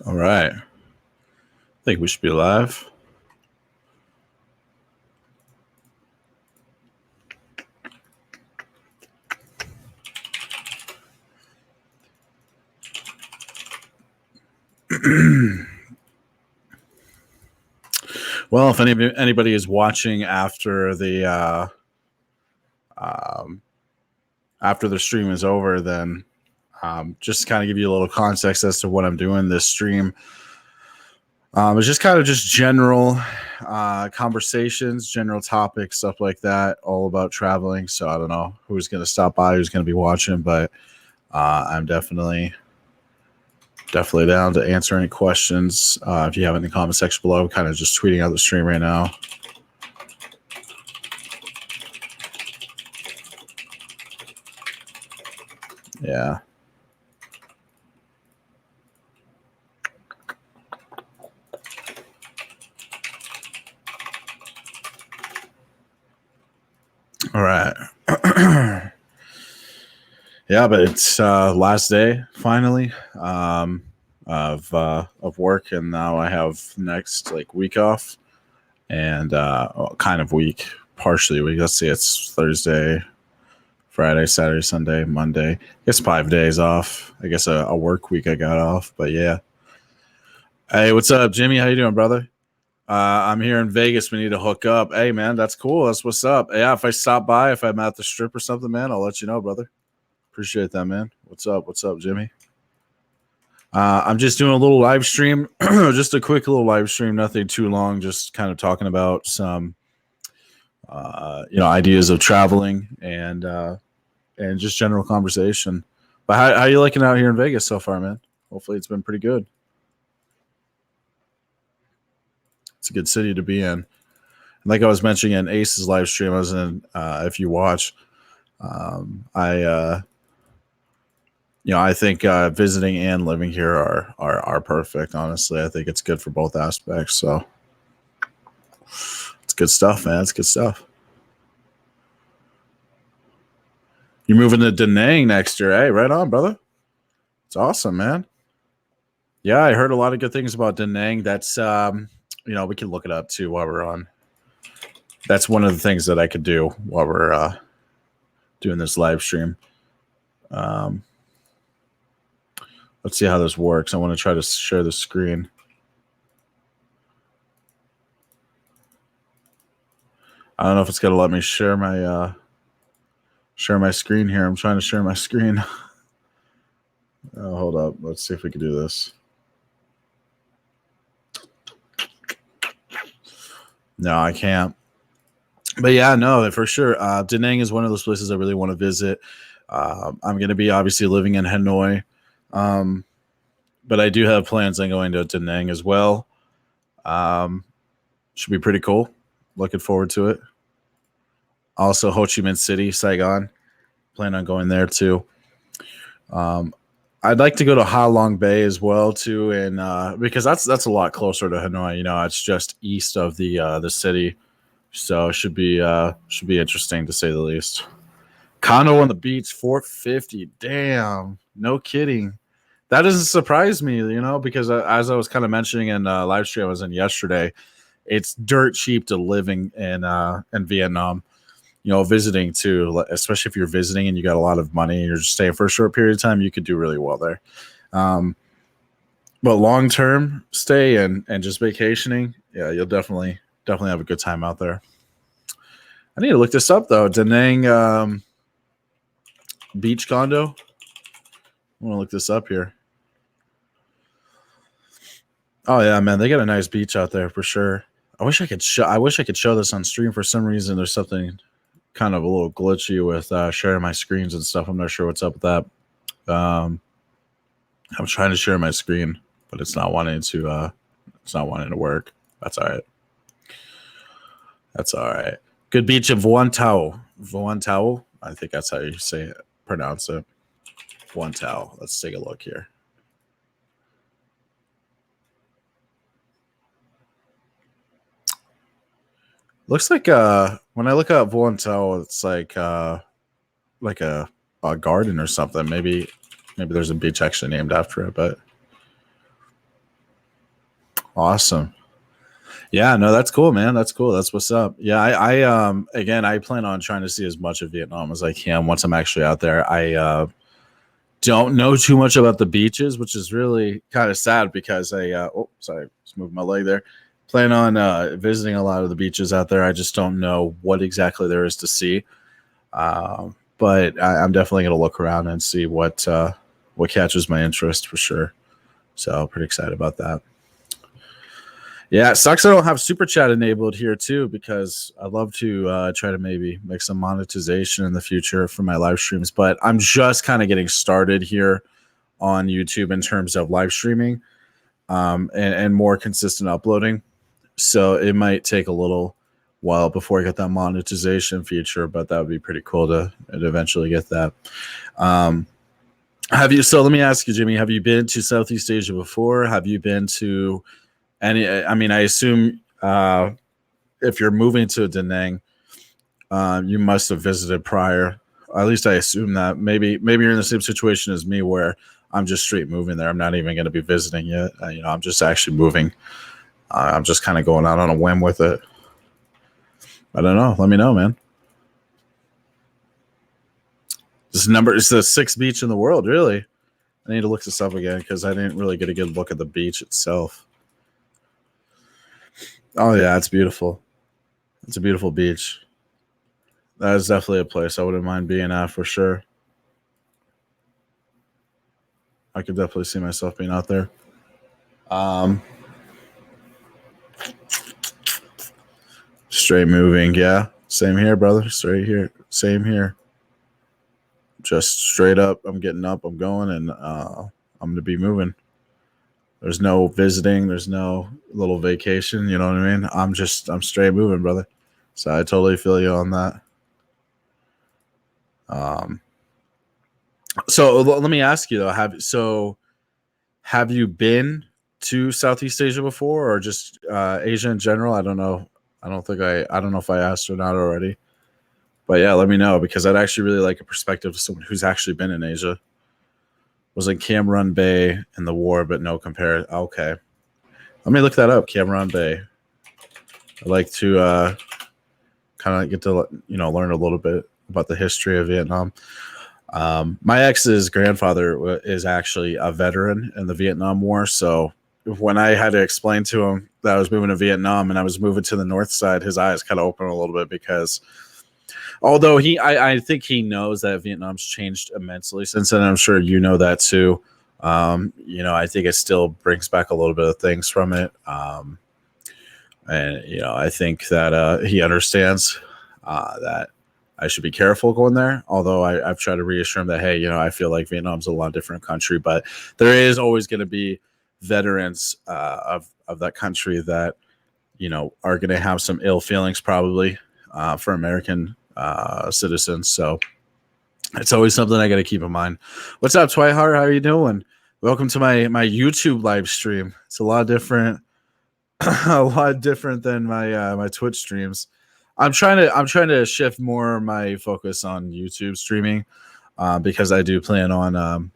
All right. I think we should be live. Well, if anybody is watching um, after the stream is over, then just kind of give you a little context as to what I'm doing this stream. It's just kind of just general conversations, general topics, stuff like that, all about traveling. So I don't know who's going to stop by, who's going to be watching, but I'm definitely down to answer any questions. If you have in the comment section below, I'm kind of just tweeting out the stream right now. Yeah. All right. Yeah, but it's last day finally of work, and now I have next week off, and kind of week, partially week. Let's see, it's Thursday, Friday, Saturday, Sunday, Monday. I guess 5 days off. I guess a work week I got off, but yeah. Hey, what's up, Jimmy? How you doing, brother? I'm here in Vegas. We need to hook up. Hey, man, that's cool. That's what's up. Yeah, if I stop by, if I'm at the strip or something, man, I'll let you know, brother. Appreciate that, man. What's up? What's up, Jimmy? I'm just doing a little live stream, just a quick little live stream, nothing too long, just kind of talking about some, ideas of traveling and just general conversation. But how you liking out here in Vegas so far, man? Hopefully it's been pretty good. It's a good city to be in. Like I was mentioning in Ace's live stream, I was in. If you watch, I think visiting and living here are perfect. Honestly, I think it's good for both aspects. So it's good stuff, man. It's good stuff. You're moving to Da Nang next year, hey? Right on, brother. It's awesome, man. Yeah, I heard a lot of good things about Da Nang. That's we can look it up too while we're on. That's one of the things that I could do while we're doing this live stream. Let's see how this works. I want to try to share the screen. I don't know if it's going to let me share my screen here. I'm trying to share my screen. Hold up. Let's see if we can do this. No, I can't. But yeah, no, for sure. Da Nang is one of those places I really want to visit. I'm going to be obviously living in Hanoi. But I do have plans on going to Da Nang as well. Should be pretty cool. Looking forward to it. Also, Ho Chi Minh City, Saigon. Plan on going there too. I'd like to go to Ha Long Bay as well too, and because that's a lot closer to Hanoi. It's just east of the city, so it should be interesting to say the least. Condo on the beach, $450. Damn, no kidding. That doesn't surprise me, because as I was kind of mentioning in live stream I was in yesterday, it's dirt cheap to living in Vietnam. Visiting too, especially if you're visiting and you got a lot of money and you're just staying for a short period of time, you could do really well there. But long-term stay and just vacationing, yeah, you'll definitely have a good time out there. I need to look this up though. Da Nang beach condo. I want to look this up here. Oh yeah, man, they got a nice beach out there for sure. I wish I could show this on stream. For some reason, there's something kind of a little glitchy with sharing my screens and stuff. I'm not sure what's up with that. I'm trying to share my screen, but it's not wanting to work. That's all right. That's all right. Good beach of Vuan Tao. Vuan Tao. I think that's how you pronounce it. Vuan Tao. Let's take a look here. Looks like when I look at Vuan Tao, it's like a garden or something. Maybe there's a beach actually named after it, but Awesome. Yeah, no, that's cool, man. That's cool. That's what's up. Yeah, again, I plan on trying to see as much of Vietnam as I can once I'm actually out there. I don't know too much about the beaches, which is really kind of sad because oh, sorry, just moved my leg there. Plan on visiting a lot of the beaches out there. I just don't know what exactly there is to see. But I'm definitely going to look around and see what catches my interest for sure. So pretty excited about that. Yeah, it sucks I don't have super chat enabled here too because I'd love to try to maybe make some monetization in the future for my live streams. But I'm just kind of getting started here on YouTube in terms of live streaming and more consistent uploading. So it might take a little while before I get that monetization feature, but that would be pretty cool to eventually get that. So let me ask you, Jimmy, have you been to Southeast Asia before? Have you been to any, I mean, I assume if you're moving to Da Nang, you must have visited prior. At least I assume that. Maybe you're in the same situation as me where I'm just straight moving there. I'm not even going to be visiting yet. I'm just actually moving. I'm just kind of going out on a whim with it. I don't know. Let me know, man. This number is the 6th beach in the world, really. I need to look this up again because I didn't really get a good look at the beach itself. Oh, yeah, it's beautiful. It's a beautiful beach. That is definitely a place I wouldn't mind being at for sure. I could definitely see myself being out there. Straight moving, yeah. Same here, brother. Straight here. Same here. Just straight up. I'm getting up. I'm going, and I'm going to be moving. There's no visiting. There's no little vacation. You know what I mean? I'm straight moving, brother. So I totally feel you on that. So let me ask you though, have you been to Southeast Asia before or just Asia in general? I don't know. I don't know if I asked or not already. But yeah, let me know because I'd actually really like a perspective of someone who's actually been in Asia. Was in Cam Ranh Bay in the war, but no compare. Okay. Let me look that up, Cam Ranh Bay. I'd like to kind of get to learn a little bit about the history of Vietnam. My ex's grandfather is actually a veteran in the Vietnam War, so when I had to explain to him that I was moving to Vietnam and I was moving to the north side, his eyes kind of opened a little bit because although I think he knows that Vietnam's changed immensely since then. I'm sure you know that too. I think it still brings back a little bit of things from it. And I think that he understands that I should be careful going there. Although I've tried to reassure him that, hey, I feel like Vietnam's a lot different country, but there is always going to be veterans of that country that, are going to have some ill feelings probably for American citizens. So it's always something I got to keep in mind. What's up, Twihart? How are you doing? Welcome to my YouTube live stream. It's a lot different. A lot different than my Twitch streams. I'm trying to shift more my focus on YouTube streaming because I do plan on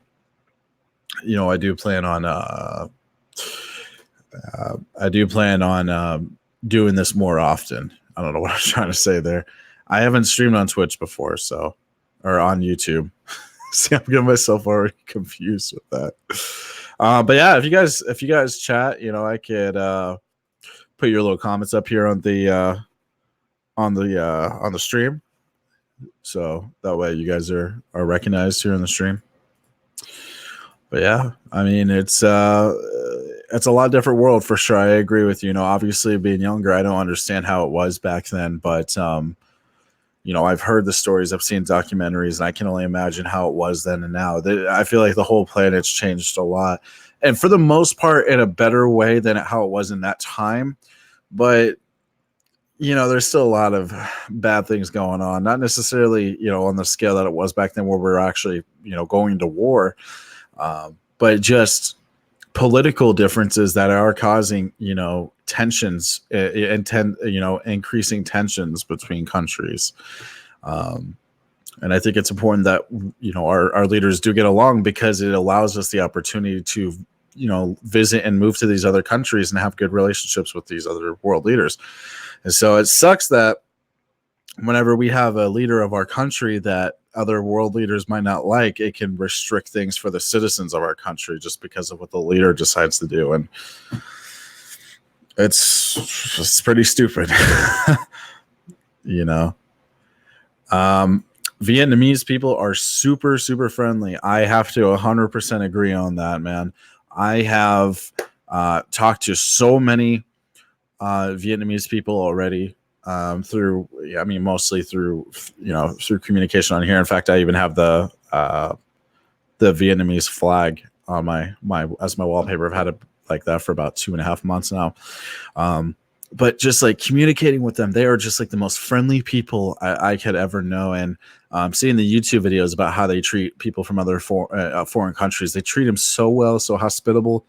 doing this more often. I don't know what I'm trying to say there. I haven't streamed on Twitch before, or on YouTube. See, I'm getting myself already confused with that. But yeah, if you guys chat, I could put your little comments up here on the stream, so that way you guys are recognized here in the stream. But yeah, I mean it's a lot different world for sure. I agree with you. Obviously being younger, I don't understand how it was back then, but I've heard the stories, I've seen documentaries, and I can only imagine how it was then and now. I feel like the whole planet's changed a lot, and for the most part in a better way than how it was in that time. But there's still a lot of bad things going on, not necessarily on the scale that it was back then where we're actually going to war, but just political differences that are causing tensions and increasing tensions between countries. And I think it's important that our leaders do get along because it allows us the opportunity to visit and move to these other countries and have good relationships with these other world leaders. And so it sucks that whenever we have a leader of our country that other world leaders might not like, it can restrict things for the citizens of our country just because of what the leader decides to do. And it's pretty stupid. Vietnamese people are super, super friendly. I have to 100% agree on that, man. I have talked to so many Vietnamese people already mostly through communication on here. In fact, I even have the Vietnamese flag on my as my wallpaper. I've had it like that for about 2.5 months now. But just like communicating with them, they are just like the most friendly people I could ever know. And seeing the YouTube videos about how they treat people from other foreign countries, they treat them so well, so hospitable.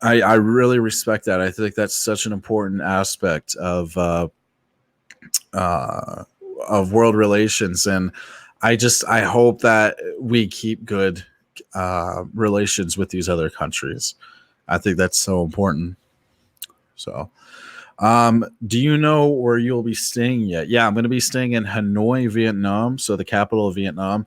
I really respect that. I think that's such an important aspect of world relations, and I hope that we keep good relations with these other countries. I think that's so important. So, do you know where you'll be staying yet? Yeah, I'm going to be staying in Hanoi, Vietnam, so the capital of Vietnam.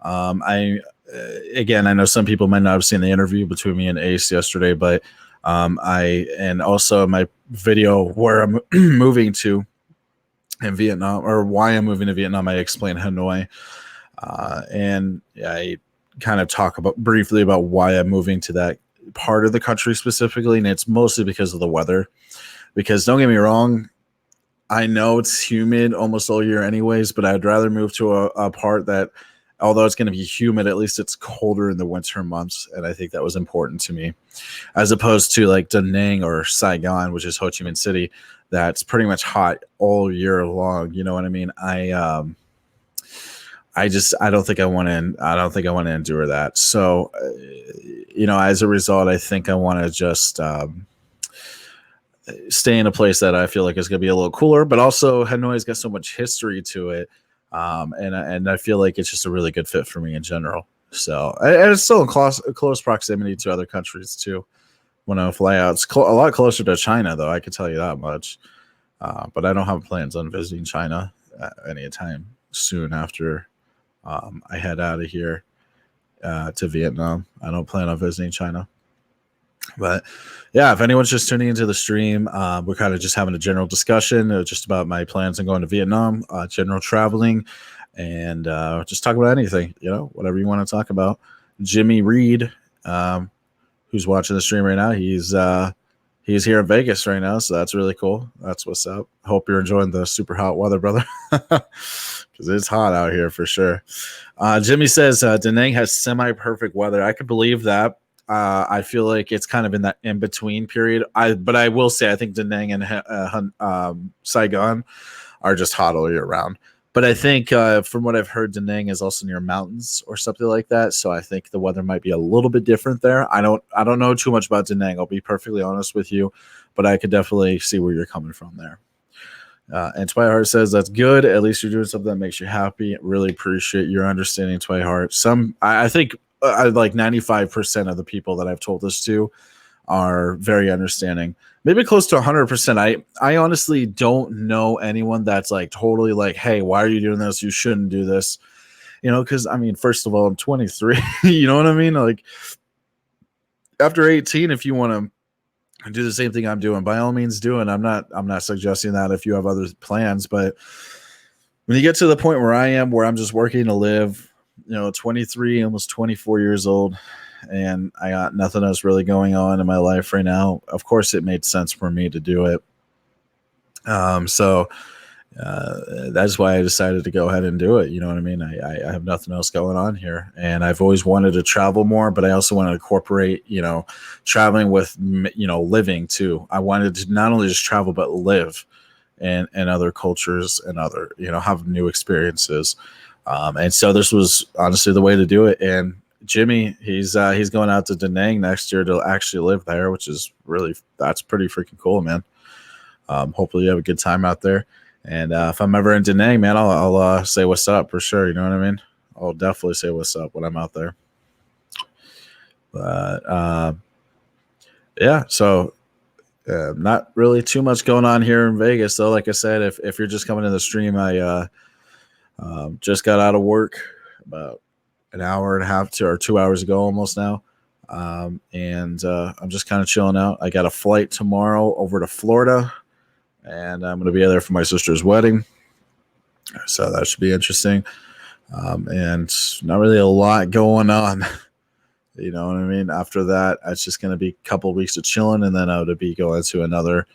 I know some people might not have seen the interview between me and Ace yesterday, but also my video where I'm moving to in Vietnam, or why I'm moving to Vietnam, I explain Hanoi, and I kind of talk briefly about why I'm moving to that part of the country specifically, and it's mostly because of the weather. Because don't get me wrong, I know it's humid almost all year anyways, but I'd rather move to a part that, although it's going to be humid, at least it's colder in the winter months, and I think that was important to me, as opposed to like Da Nang or Saigon, which is Ho Chi Minh City, that's pretty much hot all year long. You know what I mean? I don't think I want to endure that. So, as a result, I think I want to just stay in a place that I feel like is going to be a little cooler, but also Hanoi's got so much history to it. And I feel like it's just a really good fit for me in general. So, and it's still in close proximity to other countries too. When I fly out, it's a lot closer to China, though. I can tell you that much. But I don't have plans on visiting China anytime soon after I head out of here to Vietnam. I don't plan on visiting China. But yeah, if anyone's just tuning into the stream, we're kind of just having a general discussion just about my plans on going to Vietnam, general traveling, and just talk about anything, whatever you want to talk about. Jimmy Reed, who's watching the stream right now, he's here in Vegas right now, so that's really cool. That's what's up. Hope you're enjoying the super hot weather, brother, because it's hot out here for sure. Jimmy says Da Nang has semi-perfect weather. I could believe that. I feel like it's kind of in that in-between period. But I will say I think Da Nang and Saigon are just hot all year round. But I think from what I've heard, Da Nang is also near mountains or something like that. So I think the weather might be a little bit different there. I don't know too much about Da Nang. I'll be perfectly honest with you, but I could definitely see where you're coming from there. And Twiheart says that's good. At least you're doing something that makes you happy. Really appreciate your understanding, Twiheart. I think like 95% of the people that I've told this to are very understanding. Maybe close to 100%. I honestly don't know anyone that's like totally like, hey, why are you doing this? You shouldn't do this. Because I mean, first of all, I'm 23. You know what I mean? Like after 18, if you want to do the same thing I'm doing, by all means do it. I'm not suggesting that if you have other plans, but when you get to the point where I am, where I'm just working to live, 23, almost 24 years old, and I got nothing else really going on in my life right now. Of course, it made sense for me to do it. So that's why I decided to go ahead and do it. You know what I mean? I have nothing else going on here, and I've always wanted to travel more, but I also wanted to incorporate, traveling with, living too. I wanted to not only just travel, but live in other cultures and other, have new experiences. And so this was honestly the way to do it. And Jimmy, he's going out to Da Nang next year to actually live there, which is that's pretty freaking cool, man. Hopefully you have a good time out there. And if I'm ever in Da Nang, man, I'll say what's up for sure. You know what I mean? I'll definitely say what's up when I'm out there. But yeah, so not really too much going on here in Vegas, though. Like I said, if you're just coming to the stream, I just got out of work about an hour and a half to or 2 hours ago, almost now. And I'm just kind of chilling out. I got a flight tomorrow over to Florida, and I'm going to be there for my sister's wedding. So that should be interesting. And not really a lot going on. You know what I mean? After that, it's just going to be a couple of weeks of chilling, and then I would be going to another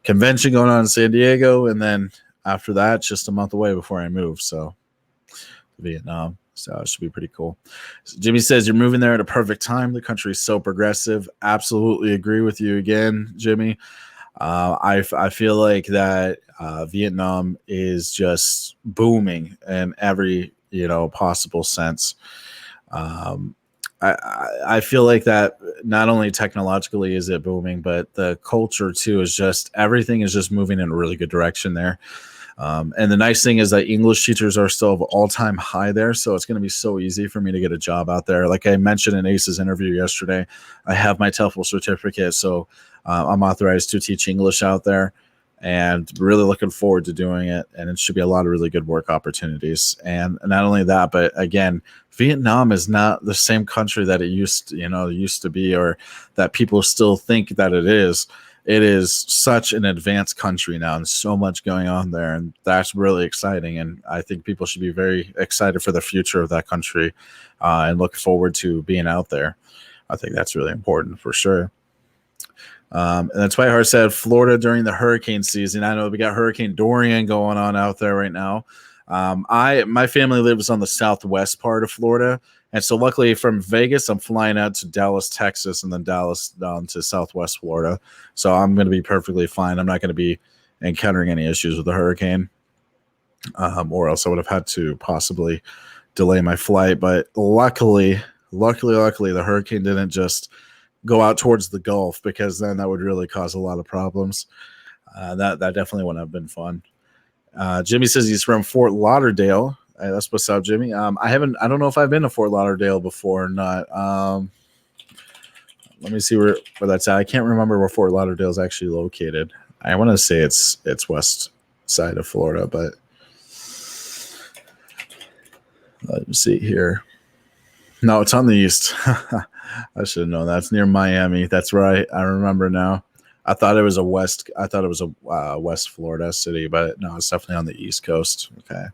convention going on in San Diego, and then after that, just a month away before I move. So Vietnam. So it should be pretty cool. So Jimmy says you're moving there at a perfect time. The country is so progressive. Absolutely agree with you again, Jimmy. I feel like that Vietnam is just booming in every possible sense. I feel like that not only technologically is it booming, but the culture too is just everything is just moving in a really good direction there. And the nice thing is that English teachers are still of all-time high there, so it's going to be so easy for me to get a job out there. Like I mentioned in Ace's interview yesterday, I have my TOEFL certificate, so I'm authorized to teach English out there, and really looking forward to doing it. And it should be a lot of really good work opportunities. And not only that, but again, Vietnam is not the same country that it used to be, or that people still think that it is. It is such an advanced country now, and so much going on there, and that's really exciting. And I think people should be very excited for the future of that country, and look forward to being out there. I think that's really important for sure. And that's why I said Florida during the hurricane season. I know we got Hurricane Dorian going on out there right now. My family lives on the southwest part of Florida, and so luckily from Vegas, I'm flying out to Dallas, Texas, and then Dallas down to Southwest Florida. So I'm going to be perfectly fine. I'm not going to be encountering any issues with the hurricane, or else I would have had to possibly delay my flight. But luckily, the hurricane didn't just go out towards the Gulf, because then that would really cause a lot of problems. That definitely wouldn't have been fun. Jimmy says he's from Fort Lauderdale. That's what's up, Jimmy. I don't know if I've been to Fort Lauderdale before or not. Let me see where that's at. I can't remember where Fort Lauderdale is actually located. I want to say it's west side of Florida, but let me see here. No, it's on the east. I should have known. That's near Miami. That's right. I remember now. I thought it was a west Florida city, but no, it's definitely on the East Coast. Okay.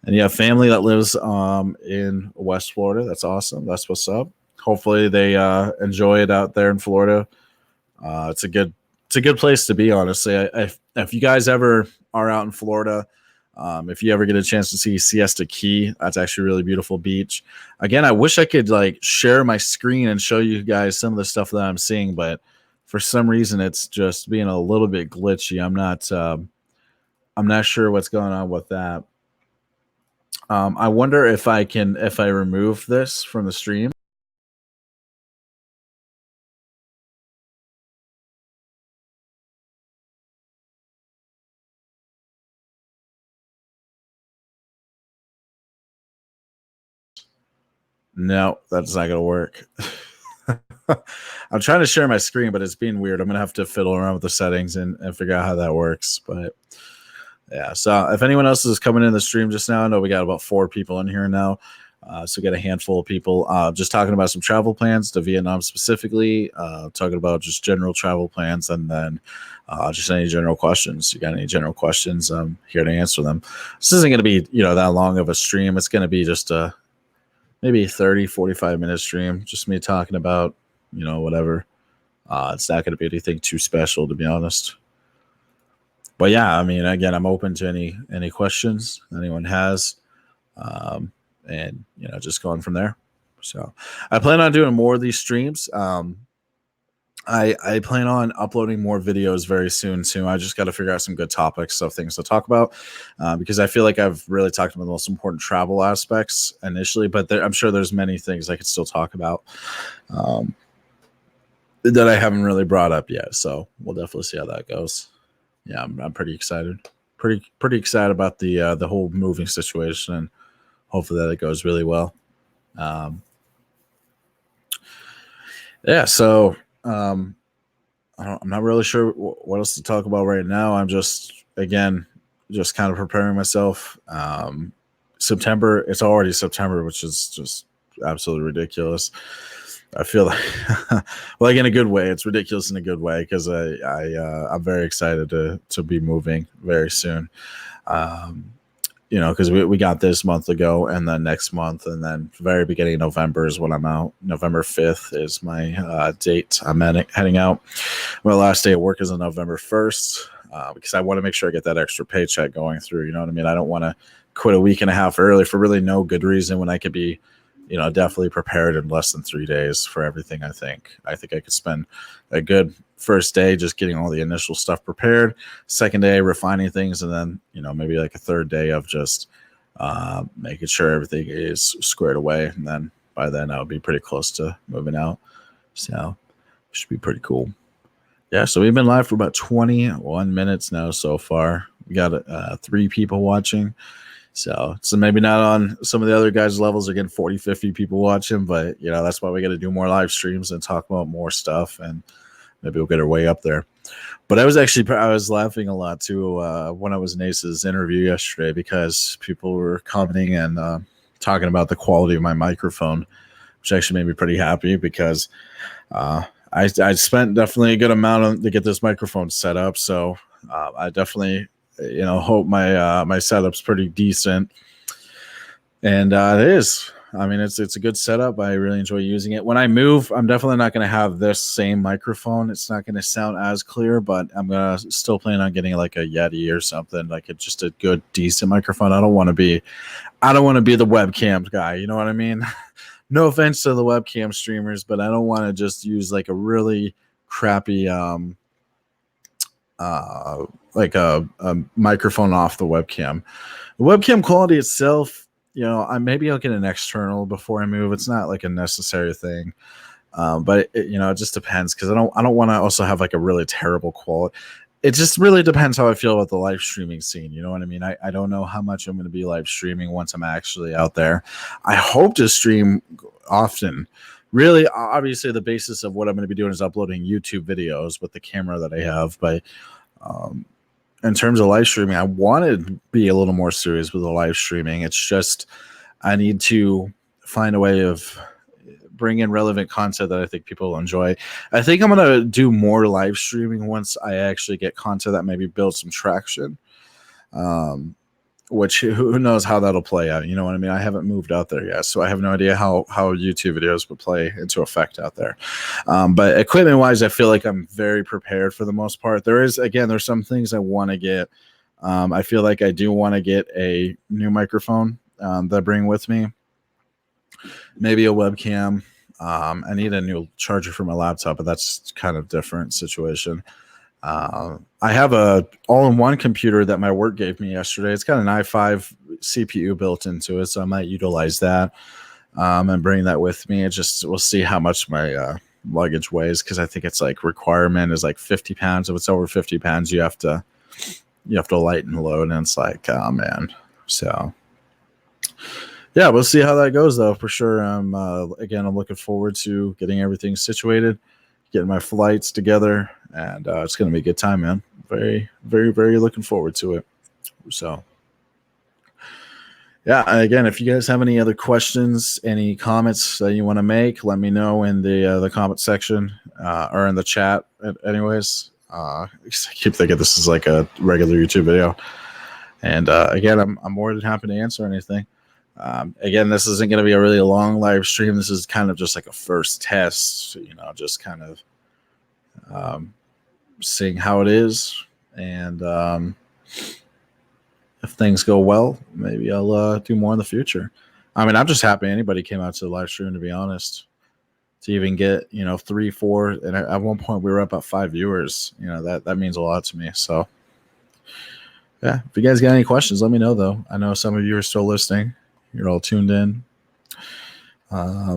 And you have family that lives in West Florida. That's awesome. That's what's up. Hopefully they enjoy it out there in Florida. It's a good place to be, honestly. If you guys ever are out in Florida, if you ever get a chance to see Siesta Key, that's actually a really beautiful beach. Again, I wish I could share my screen and show you guys some of the stuff that I'm seeing, but for some reason it's just being a little bit glitchy. I'm not sure what's going on with that. I wonder if I remove this from the stream. No, that's not gonna work. I'm trying to share my screen, but it's being weird. I'm gonna have to fiddle around with the settings and figure out how that works. But yeah, so if anyone else is coming in the stream just now, I know we got about 4 people in here now. So we got a handful of people just talking about some travel plans to Vietnam specifically, talking about just general travel plans, and then just any general questions. You got any general questions? I'm here to answer them. This isn't going to be that long of a stream. It's going to be just a maybe 30-45 minute stream, just me talking about whatever. It's not going to be anything too special, to be honest. But yeah, I mean, again, I'm open to any questions anyone has, and just going from there. So I plan on doing more of these streams. I plan on uploading more videos very soon too. I just got to figure out some good topics of things to talk about, because I feel like I've really talked about the most important travel aspects initially, but I'm sure there's many things I could still talk about that I haven't really brought up yet. So we'll definitely see how that goes. Yeah, I'm pretty excited. Pretty excited about the whole moving situation, and hopefully that it goes really well. Yeah. So I'm not really sure what else to talk about right now. I'm just, again, just kind of preparing myself. September, it's already September, which is just absolutely ridiculous. I feel like, well, like in a good way. It's ridiculous in a good way because I'm very excited to be moving very soon. Um, because we got this month ago, and then next month, and then very beginning of November is when I'm out. November 5th is my date. I'm heading out. My last day of work is on November 1st because I want to make sure I get that extra paycheck going through. You know what I mean? I don't want to quit a week and a half early for really no good reason when I could be, definitely prepared in less than 3 days for everything. I think I could spend a good first day just getting all the initial stuff prepared, second day refining things, and then maybe like a third day of just making sure everything is squared away, and then by then I'll be pretty close to moving out. So it should be pretty cool. Yeah, so we've been live for about 21 minutes now so far. We got 3 people watching. So maybe not on some of the other guys' levels are getting 40, 50 people watching, but that's why we got to do more live streams and talk about more stuff, and maybe we'll get our way up there. But I was laughing a lot too when I was in Ace's interview yesterday because people were commenting and talking about the quality of my microphone, which actually made me pretty happy because I spent definitely a good amount to get this microphone set up. So I definitely hope my setup's pretty decent, and it is. I mean, it's a good setup. I really enjoy using it. When I move, I'm definitely not going to have this same microphone. It's not going to sound as clear, but I'm gonna still plan on getting like a Yeti or something, like just a good, decent microphone. I don't want to be the webcam guy. You know what I mean? No offense to the webcam streamers, but I don't want to just use like a really crappy like a microphone off the webcam. The webcam quality itself, maybe I'll get an external before I move. It's not like a necessary thing, but it just depends because I don't want to also have like a really terrible quality. It just really depends how I feel about the live streaming scene. You know what I mean? I don't know how much I'm going to be live streaming once I'm actually out there. I hope to stream often. Really, obviously, the basis of what I'm going to be doing is uploading YouTube videos with the camera that I have. But um, in terms of live streaming, I want to be a little more serious with the live streaming. It's just I need to find a way of bring in relevant content that I think people will enjoy. I think I'm gonna do more live streaming once I actually get content that maybe builds some traction. Um, which who knows how that'll play out? You know what I mean? I haven't moved out there yet, so I have no idea how YouTube videos would play into effect out there. But equipment wise, I feel like I'm very prepared for the most part. There's some things I want to get. I feel like I do want to get a new microphone that I bring with me, maybe a webcam. I need a new charger for my laptop, but that's kind of different situation. I have a all-in-one computer that my work gave me yesterday. It's got an i5 CPU built into it, so I might utilize that and bring that with me. We'll see how much my luggage weighs because I think it's like requirement is like 50 pounds. If it's over 50 pounds, you have to lighten load, and it's like, oh man. So yeah, we'll see how that goes though for sure. I'm looking forward to getting everything situated, getting my flights together, and it's going to be a good time, man. Very, very, very looking forward to it. So, yeah, again, if you guys have any other questions, any comments that you want to make, let me know in the comment section or in the chat. Anyways, I keep thinking this is like a regular YouTube video, and again, I'm more than happy to answer anything. Again, this isn't going to be a really long live stream. This is kind of just like a first test, just kind of seeing how it is. And if things go well, maybe I'll do more in the future. I mean, I'm just happy anybody came out to the live stream, to be honest, to even get, 3, 4. And at one point we were up at 5 viewers. That means a lot to me. So yeah, if you guys got any questions, let me know though. I know some of you are still listening. You're all tuned in. I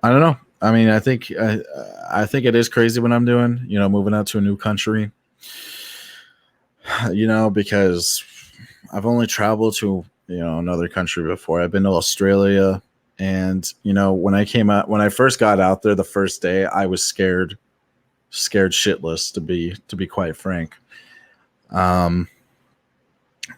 don't know. I mean, I think it is crazy what I'm doing, moving out to a new country, because I've only traveled to, another country before. I've been to Australia, And when I first got out there the first day, I was scared shitless, to be quite frank.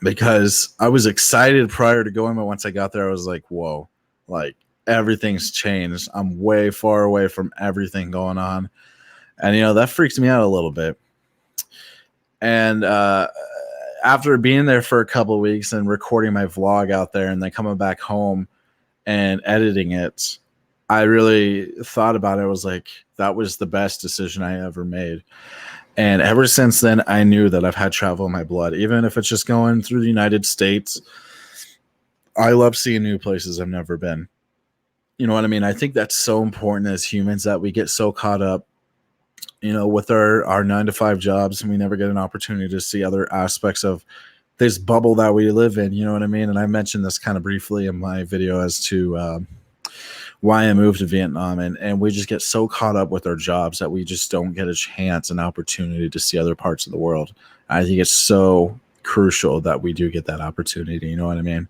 Because I was excited prior to going, but once I got there, I was like, whoa, like everything's changed. I'm way far away from everything going on. And, that freaks me out a little bit. And after being there for a couple of weeks and recording my vlog out there and then coming back home and editing it, I really thought about it. I was like, that was the best decision I ever made. And ever since then, I knew that I've had travel in my blood, even if it's just going through the United States. I love seeing new places I've never been. You know what I mean? I think that's so important as humans, that we get so caught up, with our 9-to-5 jobs, and we never get an opportunity to see other aspects of this bubble that we live in. You know what I mean? And I mentioned this kind of briefly in my video as to why I moved to Vietnam, and we just get so caught up with our jobs that we just don't get a chance, an opportunity to see other parts of the world. I think it's so crucial that we do get that opportunity. You know what I mean?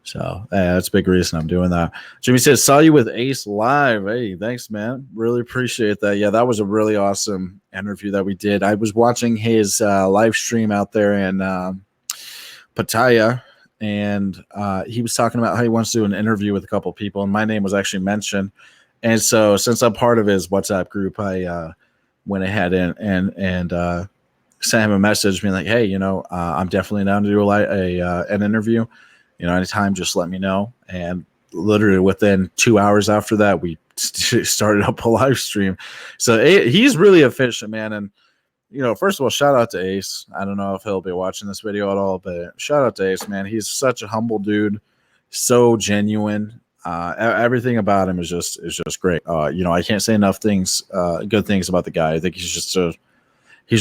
So that's a big reason I'm doing that. Jimmy says, saw you with Ace live. Hey, thanks, man. Really appreciate that. Yeah, that was a really awesome interview that we did. I was watching his live stream out there in Pattaya, and he was talking about how he wants to do an interview with a couple people, and my name was actually mentioned. And so since I'm part of his WhatsApp group, I went ahead and sent him a message being like, hey, I'm definitely down to do an interview. Anytime, just let me know. And literally within 2 hours after that, we started up a live stream. So he's really efficient, man. And, first of all, shout out to Ace. I don't know if he'll be watching this video at all, but shout out to Ace, man. He's such a humble dude, so genuine. Everything about him is just great. I can't say enough good things about the guy. I think he's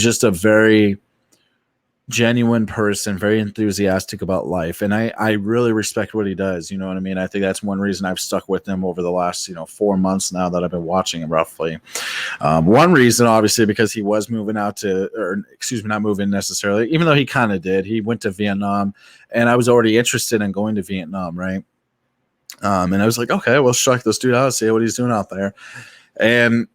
just a very genuine person, very enthusiastic about life, and I really respect what he does. You know what I mean? I think that's one reason I've stuck with him over the last 4 months now that I've been watching him roughly. One reason, obviously, because he was moving out not moving necessarily, even though he kind of did. He went to Vietnam, and I was already interested in going to Vietnam, right? And I was like, okay, well, check this dude out, see what he's doing out there. And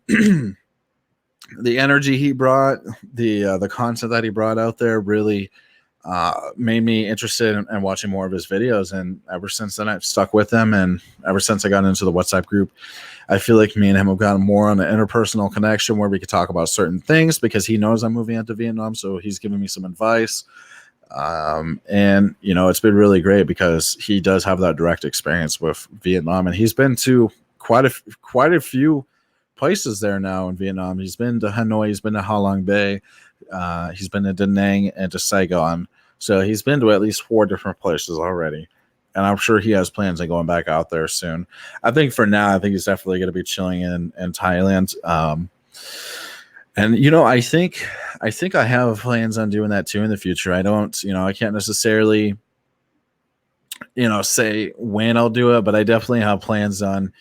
the energy he brought, the content that he brought out there really made me interested in watching more of his videos. And ever since then, I've stuck with him. And ever since I got into the WhatsApp group, I feel like me and him have gotten more on an interpersonal connection where we could talk about certain things, because he knows I'm moving out to Vietnam. So he's giving me some advice. And it's been really great because he does have that direct experience with Vietnam, and he's been to quite a few places there now in Vietnam. He's been to Hanoi, he's been to Ha Long Bay, he's been to Da Nang and to Saigon. So he's been to at least 4 different places already, and I'm sure he has plans on going back out there soon. I think for now, I think he's definitely going to be chilling in Thailand. And I think I have plans on doing that too in the future. I don't, I can't necessarily, say when I'll do it, but I definitely have plans on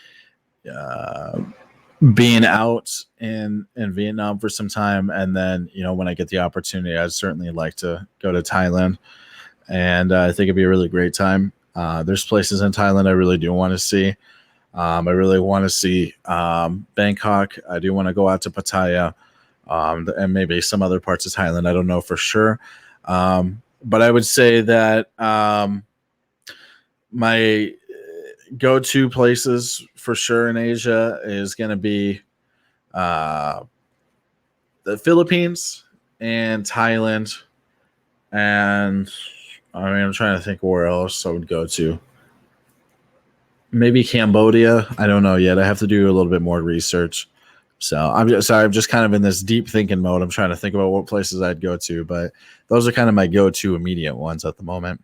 being out in Vietnam for some time. And then, when I get the opportunity, I'd certainly like to go to Thailand. And I think it'd be a really great time. There's places in Thailand I really do want to see. I really want to see Bangkok. I do want to go out to Pattaya. And maybe some other parts of Thailand. I don't know for sure. But I would say that my go-to places for sure in Asia is going to be the Philippines and Thailand. And I'm trying to think where else I would go to. Maybe Cambodia. I don't know yet. I have to do a little bit more research. So I'm just kind of in this deep thinking mode. I'm trying to think about what places I'd go to, but those are kind of my go-to immediate ones at the moment.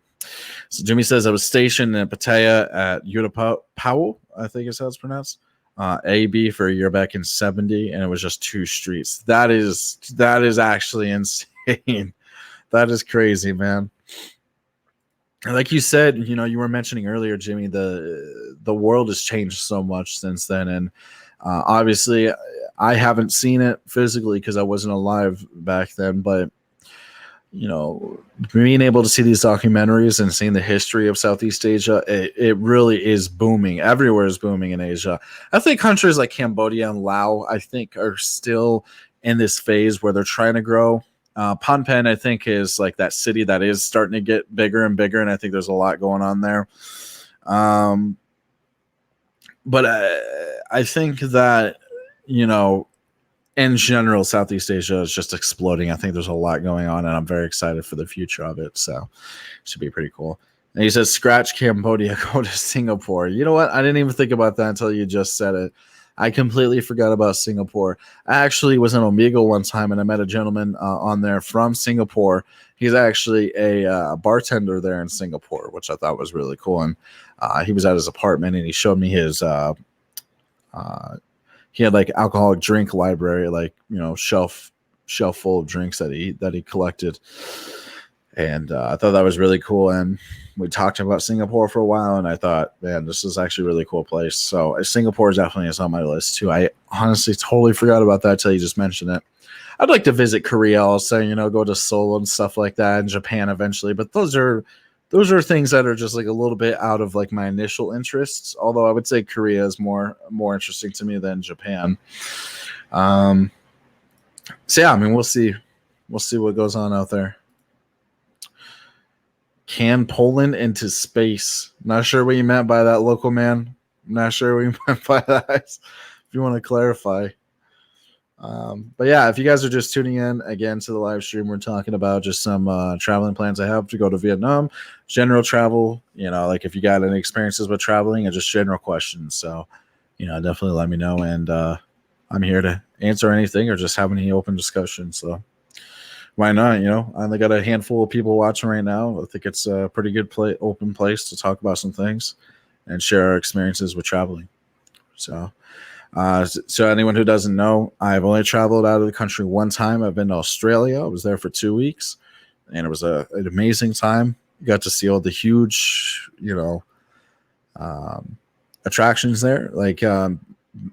So Jimmy says I was stationed in Pattaya at Utapao, I think is how it's pronounced. AB for a year back in 70, and it was just 2 streets. That is actually insane. That is crazy, man. And like you said, you were mentioning earlier, Jimmy, the world has changed so much since then, and obviously, I haven't seen it physically because I wasn't alive back then, but being able to see these documentaries and seeing the history of Southeast Asia, it really is booming. Everywhere is booming in Asia. I think countries like Cambodia and Laos, I think, are still in this phase where they're trying to grow. Phnom Penh, I think, is like that city that is starting to get bigger and bigger, and I think there's a lot going on there. But I think that, in general, Southeast Asia is just exploding. I think there's a lot going on, and I'm very excited for the future of it. So it should be pretty cool. And he says, scratch Cambodia, go to Singapore. You know what? I didn't even think about that until you just said it. I completely forgot about Singapore. I actually was in Omegle one time, and I met a gentleman on there from Singapore. He's actually a bartender there in Singapore, which I thought was really cool. And he was at his apartment, and he showed me his he had like alcoholic drink library, like, shelf full of drinks that he collected. And I thought that was really cool. And we talked about Singapore for a while, and I thought, man, this is actually a really cool place. So Singapore definitely is on my list too. I honestly totally forgot about that till you just mentioned it. I'd like to visit Korea also, go to Seoul and stuff like that, and Japan eventually. But those are things that are just like a little bit out of like my initial interests. Although I would say Korea is more interesting to me than Japan. So yeah, I mean, we'll see what goes on out there. Can Poland into space? Not sure what you meant by that, local man. Not sure what you meant by that. If you want to clarify. But yeah, if you guys are just tuning in again to the live stream, we're talking about just some traveling plans I have to go to Vietnam, general travel, like if you got any experiences with traveling and just general questions. So, definitely let me know. And I'm here to answer anything or just have any open discussion. So why not? I only got a handful of people watching right now. I think it's a pretty good open place to talk about some things and share our experiences with traveling. So anyone who doesn't know, I've only traveled out of the country one time. I've been to Australia. I was there for 2 weeks, and it was an amazing time. Got to see all the huge, attractions there, like,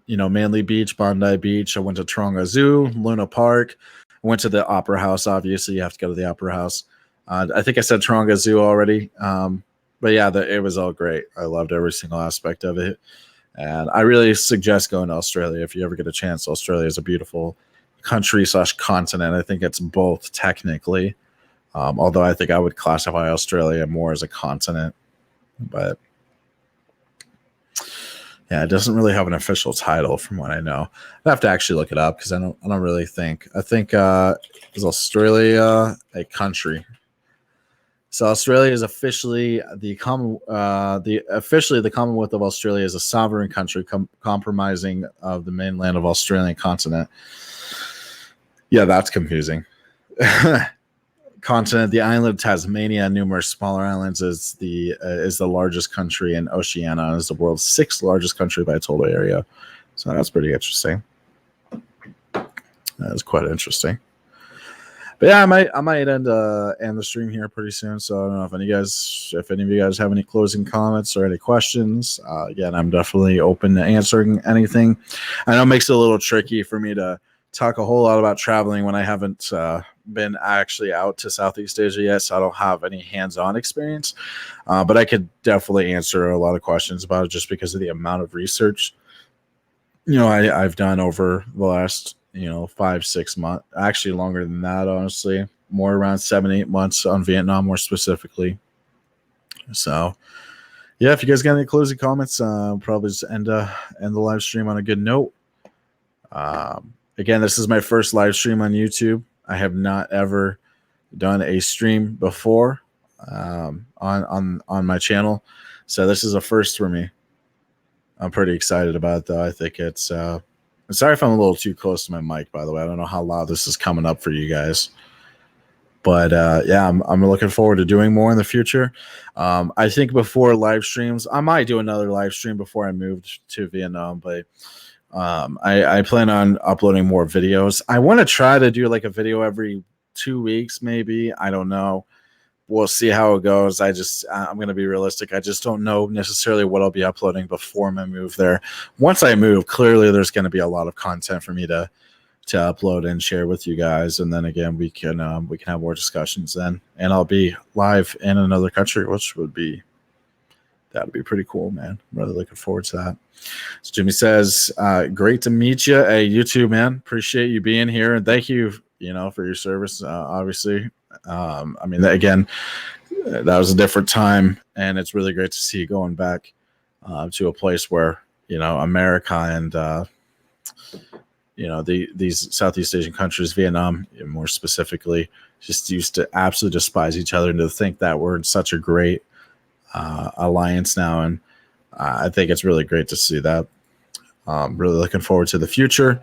Manly Beach, Bondi Beach. I went to Taronga Zoo, Luna Park. I went to the Opera House. Obviously, you have to go to the Opera House. I think I said Taronga Zoo already. But yeah, it was all great. I loved every single aspect of it. And I really suggest going to Australia if you ever get a chance. Australia is a beautiful country / continent. I think it's both technically, although I think I would classify Australia more as a continent. But yeah, it doesn't really have an official title from what I know. I have to actually look it up because I don't really think. I think is Australia a country? So Australia is officially the Commonwealth of Australia is a sovereign country comprising of the mainland of Australian continent. Yeah, that's confusing. Continent, the island of Tasmania and numerous smaller islands is the largest country in Oceania. Is the world's 6th largest country by total area. So that's pretty interesting. That is quite interesting. But yeah, I might end the stream here pretty soon. So I don't know if any of you guys have any closing comments or any questions. Again, I'm definitely open to answering anything. I know it makes it a little tricky for me to talk a whole lot about traveling when I haven't been actually out to Southeast Asia yet, so I don't have any hands-on experience. But I could definitely answer a lot of questions about it just because of the amount of research I've done over the last 5-6 months, actually longer than that, honestly, more around 7-8 months on Vietnam more specifically. So yeah, if you guys got any closing comments, probably just end the live stream on a good note. Again, this is my first live stream on YouTube. I have not ever done a stream before on my channel, so this is a first for me. I'm pretty excited about it, though. I think it's sorry if I'm a little too close to my mic, by the way. I don't know how loud this is coming up for you guys. But yeah, I'm looking forward to doing more in the future. I think before live streams, I might do another live stream before I moved to Vietnam. But I plan on uploading more videos. I want to try to do like a video every 2 weeks, maybe. I don't know. We'll see how it goes. I'm going to be realistic. I just don't know necessarily what I'll be uploading before my move there. Once I move, clearly there's going to be a lot of content for me to upload and share with you guys. And then again, we can have more discussions then. And I'll be live in another country, which that'd be pretty cool, man. I'm really looking forward to that. So Jimmy says, great to meet you. Hey, you too, man. Appreciate you being here. And thank you, for your service, obviously. I mean, again, that was a different time, and it's really great to see you going back to a place where, America and, these Southeast Asian countries, Vietnam more specifically, just used to absolutely despise each other, and to think that we're in such a great alliance now. And I think it's really great to see that. Really looking forward to the future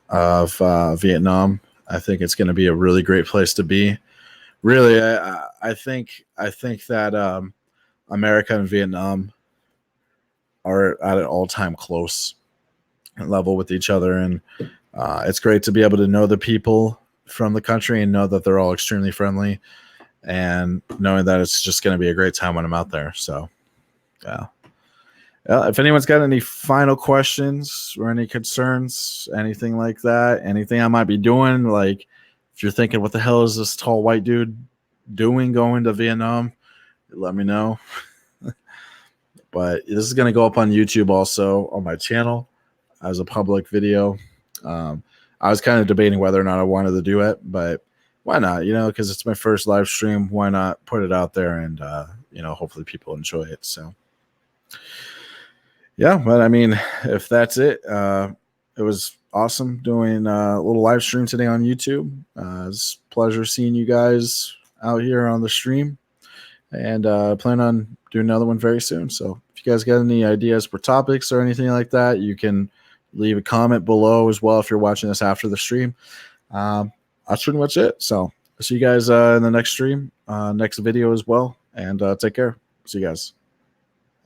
of Vietnam. I think it's going to be a really great place to be. Really, I think that America and Vietnam are at an all-time close level with each other, and it's great to be able to know the people from the country and know that they're all extremely friendly, and knowing that it's just going to be a great time when I'm out there. So, yeah. If anyone's got any final questions or any concerns, anything like that, anything I might be doing, like if you're thinking, what the hell is this tall white dude doing going to Vietnam, let me know. But this is going to go up on YouTube also on my channel as a public video. I was kind of debating whether or not I wanted to do it, but why not? Because it's my first live stream. Why not put it out there and, hopefully people enjoy it. So, yeah, but I mean, if that's it, it was awesome doing a little live stream today on YouTube. It's a pleasure seeing you guys out here on the stream, and plan on doing another one very soon. So if you guys got any ideas for topics or anything like that, you can leave a comment below as well if you're watching this after the stream. That's pretty much it. So I'll see you guys in the next stream, next video as well, and take care. See you guys.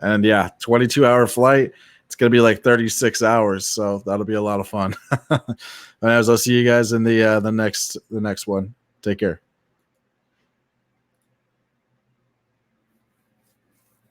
And yeah, 22-hour flight. It's going to be like 36 hours, so that'll be a lot of fun. And I'll see you guys in the next one. Take care.